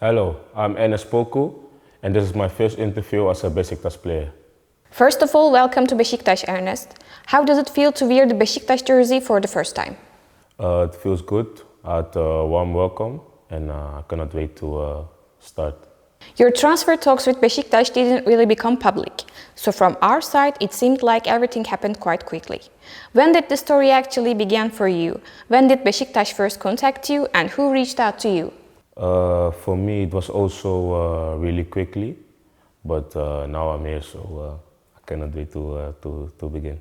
Hello, I'm Ernest Poku, and this is my first interview as a Beşiktaş player. First of all, welcome to Beşiktaş, Ernest. How does it feel to wear the Beşiktaş jersey for the first time? It feels good. I had a warm welcome, and I cannot wait to start. Your transfer talks with Beşiktaş didn't really become public, so from our side, it seemed like everything happened quite quickly. When did the story actually begin for you? When did Beşiktaş first contact you, and who reached out to you? For me, it was also really quickly, but now I'm here, so I cannot wait to begin.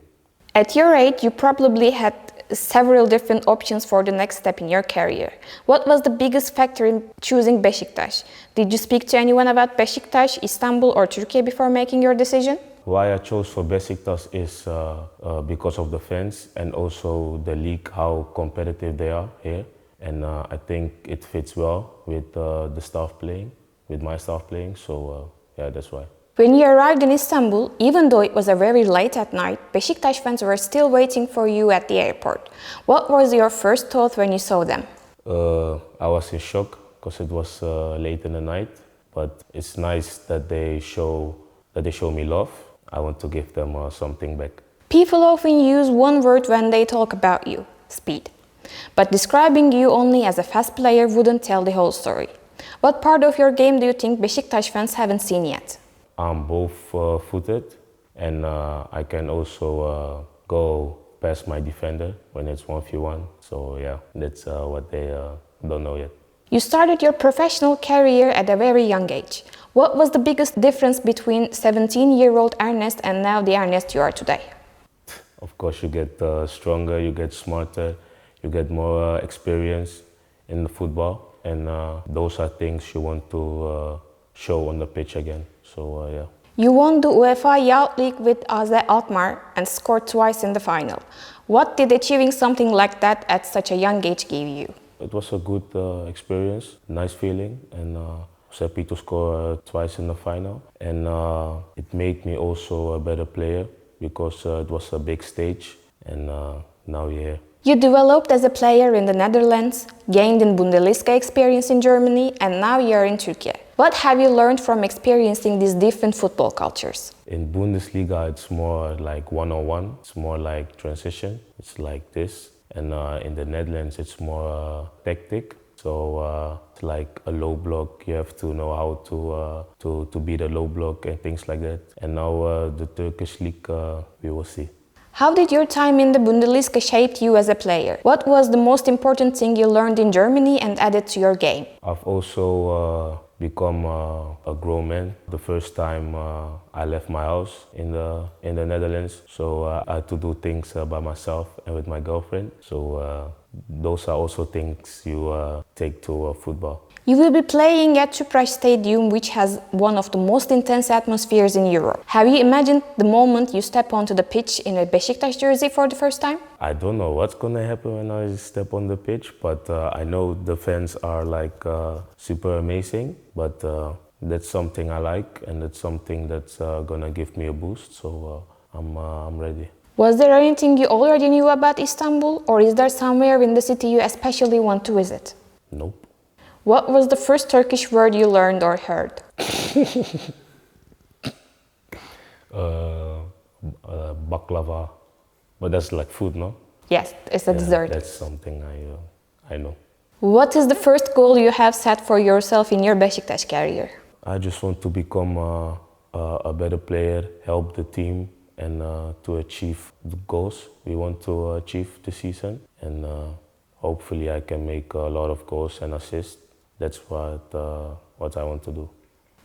At your age, you probably had several different options for the next step in your career. What was the biggest factor in choosing Beşiktaş? Did you speak to anyone about Beşiktaş, Istanbul or Turkey before making your decision? Why I chose for Beşiktaş is because of the fans and also the league, how competitive they are here. And I think it fits well with the staff playing, with my staff playing, so yeah, that's why. When you arrived in Istanbul, even though it was very late at night, Beşiktaş fans were still waiting for you at the airport. What was your first thought when you saw them? I was in shock because it was late in the night, but it's nice that they show me love. I want to give them something back. People often use one word when they talk about you: speed. But describing you only as a fast player wouldn't tell the whole story. What part of your game do you think Beşiktaş fans haven't seen yet? I'm both footed, and I can also go past my defender when it's 1v1. So yeah, that's what they don't know yet. You started your professional career at a very young age. What was the biggest difference between 17-year-old Ernest and now the Ernest you are today? Of course, you get stronger, you get smarter, you get more experience in the football, and those are things you want to show on the pitch again. So yeah. You won the UEFA Youth League with AZ Alkmaar and scored twice in the final. What did achieving something like that at such a young age give you? It was a good experience, nice feeling, and I was happy to score twice in the final. And it made me also a better player because it was a big stage, and now we're here. You developed as a player in the Netherlands, gained in Bundesliga experience in Germany, and now you're in Turkey. What have you learned from experiencing these different football cultures? In Bundesliga, it's more like one-on-one. It's more like transition. It's like this. And in the Netherlands, it's more tactic. So it's like a low block. You have to know how to beat a low block and things like that. And now the Turkish league, we will see. How did your time in the Bundesliga shape you as a player? What was the most important thing you learned in Germany and added to your game? I've also become a grown man. The first time I left my house in the Netherlands, so I had to do things by myself and with my girlfriend. So those are also things you take to football. You will be playing at Tüpraş Stadium, which has one of the most intense atmospheres in Europe. Have you imagined the moment you step onto the pitch in a Beşiktaş jersey for the first time? I don't know what's gonna happen when I step on the pitch, but I know the fans are like super amazing. But that's something I like, and that's something that's gonna give me a boost. So I'm ready. Was there anything you already knew about Istanbul, or is there somewhere in the city you especially want to visit? Nope. What was the first Turkish word you learned or heard? Baklava, but that's like food, no? Yes, it's a dessert. That's something I know. What is the first goal you have set for yourself in your Beşiktaş career? I just want to become a better player, help the team, and to achieve the goals we want to achieve this season. And hopefully I can make a lot of goals and assists. That's what I want to do.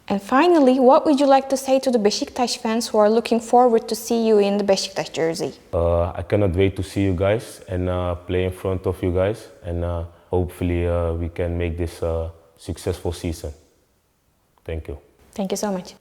And finally, what would you like to say to the Beşiktaş fans who are looking forward to see you in the Beşiktaş jersey? I cannot wait to see you guys and play in front of you guys. And hopefully we can make this a successful season. Thank you. Thank you so much.